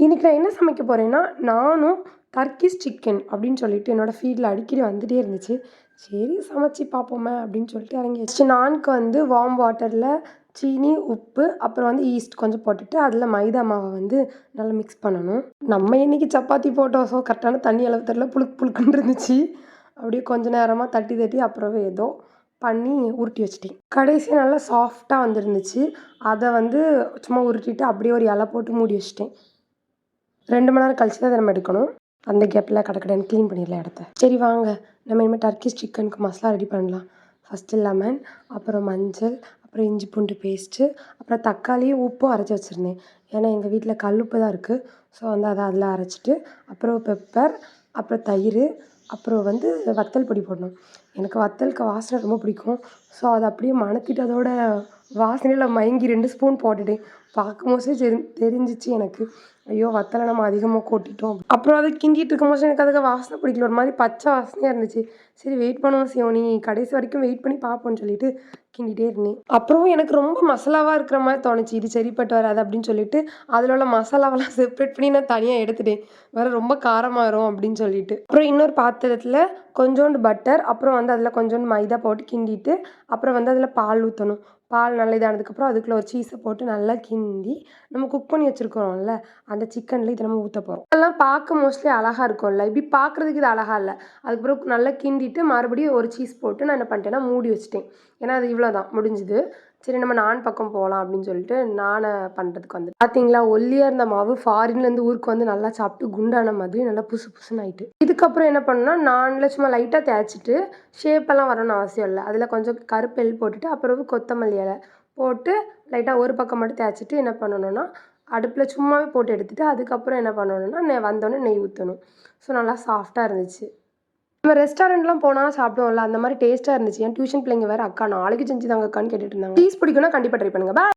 இன்றைக்கி நான் என்ன சமைக்க போகிறேன்னா, நானும் டர்க்கிஷ் சிக்கன் அப்படின்னு சொல்லிட்டு என்னோடய ஃபீல்டில் அடிக்கடி வந்துகிட்டே இருந்துச்சு. சரி சமைச்சு பார்ப்போமே அப்படின்னு சொல்லிட்டு இறங்கியாச்சு. நானுக்கு வந்து வார்ம் வாட்டரில் சீனி, உப்பு, அப்புறம் வந்து ஈஸ்ட் கொஞ்சம் போட்டுட்டு அதில் மைதா மாவை வந்து நல்லா மிக்ஸ் பண்ணணும். நம்ம இன்றைக்கி சப்பாத்தி போட்டோம். ஸோ கரெக்டான தண்ணி அளவு தெரியல, புழுக்கு புழுக்குன்னு இருந்துச்சு. அப்படியே கொஞ்ச நேரமாக தட்டி தட்டி அப்புறம் ஏதோ பண்ணி உருட்டி வச்சுட்டேன். கடைசி நல்லா சாஃப்டாக வந்துருந்துச்சு. அதை வந்து சும்மா உருட்டிட்டு அப்படியே ஒரு இலை போட்டு மூடி வச்சுட்டேன். 2 மணி நேரம் கழிச்சு தான் நம்ம எடுக்கணும். அந்த கேப்பில் கடக்கடன்னு க்ளீன் பண்ணிடலாம் இடத்த. சரி வாங்க, நம்ம இனிமேல் டர்க்கிஷ் சிக்கனுக்கு மசாலா ரெடி பண்ணலாம். ஃபஸ்ட்டு லெமன், அப்புறம் மஞ்சள், அப்புறம் இஞ்சி பூண்டு பேஸ்ட்டு, அப்புறம் தக்காளியும் உப்பும் அரைச்சி வச்சுருந்தேன். ஏன்னா எங்கள் வீட்டில் கல் உப்பு தான் இருக்குது. ஸோ வந்து அதை அதில் அரைச்சிட்டு, அப்புறம் பெப்பர், அப்புறம் தயிர், அப்புறம் வந்து வத்தல் பொடி போடணும். எனக்கு வத்தலுக்கு வாசனை ரொம்ப பிடிக்கும். ஸோ அதை அப்படியே மணத்திட்டு அதோட வாசனையில் மயங்கி 2 ஸ்பூன் போட்டுட்டேன். பார்க்கும்போதே தெரிஞ்சிச்சு எனக்கு, ஐயோ வத்தலை நம்ம அதிகமாக கொட்டிட்டோம். அப்புறம் அதை கிண்டிகிட்டு இருக்கும்போது எனக்கு அதுக்கு வாசனை பிடிக்கல, ஒரு மாதிரி பச்சை வாசனையாக இருந்துச்சு. சரி வெயிட் பண்ணுவோம் சிவோனி, கடைசி வரைக்கும் வெயிட் பண்ணி பார்ப்போம்னு சொல்லிட்டு கிண்டிகிட்டே இருந்தேன். அப்புறம் எனக்கு ரொம்ப மசாலாவாக இருக்கிற மாதிரி தோணுச்சு. இது சரிப்பட்டு வராது அப்படின்னு சொல்லிட்டு அதில் உள்ள மசாலாவெல்லாம் செப்பரேட் பண்ணி நான் தனியாக எடுத்துட்டேன். வேறு ரொம்ப காரமாயிரும் அப்படின்னு சொல்லிட்டு. அப்புறம் இன்னொரு பாத்திரத்தில் கொஞ்சோண்டு பட்டர், அப்புறம் வந்து அதில் கொஞ்சோண்டு மைதா போட்டு கிண்டிட்டு, அப்புறம் வந்து அதில் பால் ஊற்றணும். பால் நல்லா இதானதுக்கப்புறம் அதுக்குள்ளே ஒரு சீஸை போட்டு நல்லா கிண்டி நம்ம குக் பண்ணி வச்சுருக்கோம்ல அந்த சிக்கனில் இதை நம்ம ஊற்ற போகிறோம். இதெல்லாம் பார்க்க மோஸ்ட்லி அழகாக இருக்கும்ல, இப்படி பார்க்குறதுக்கு இது அழகாக இல்லை. அதுக்கப்புறம் நல்லா கிண்டிட்டு மறுபடியும் ஒரு சீஸ் போட்டு நான் என்ன பண்ணிட்டேன்னா மூடி வச்சுட்டேன். ஏன்னா அது இவ்வளோ தான் முடிஞ்சுது. சரி நம்ம நான் பக்கம் போகலாம் அப்படின்னு சொல்லிட்டு நானை பண்ணுறதுக்கு வந்து பார்த்தீங்களா, ஒல்லியாக இருந்த மாவு ஃபாரின்லேருந்து ஊருக்கு வந்து நல்லா சாப்பிட்டு குண்டான மாதிரி நல்லா புசு புசுன்னு ஆகிட்டு. இதுக்கப்புறம் என்ன பண்ணணும்னா, நானில் சும்மா லைட்டாக தேய்ச்சிட்டு ஷேப்பெல்லாம் வரணும்னு அவசியம் இல்லை. அதில் கொஞ்சம் கருப்பு எள் போட்டுட்டு அப்புறம் கொத்தமல்லி இலை போட்டு லைட்டாக ஒரு பக்கம் மட்டும் தேய்ச்சிட்டு என்ன பண்ணணும்னா அடுப்பில் சும்மாவே போட்டு எடுத்துகிட்டு அதுக்கப்புறம் என்ன பண்ணணும்னா வந்தோடனே நெய் ஊற்றணும். ஸோ நல்லா சாஃப்டாக இருந்துச்சு. நம்ம ரெஸ்டாரண்ட்லாம் போனால் சாப்பிடுவோம்ல, அந்த மாதிரி டேஸ்ட்டாக இருந்துச்சு. என் டியூஷன் பிள்ளைங்க வேறு, அக்கா நாளைக்கு செஞ்சு தாங்க அக்கான்னு கேட்டுட்டு இருந்தாங்க. சீஸ் பிடிக்கும்னா கண்டிப்பாக ட்ரை பண்ணுங்கள். பாய்.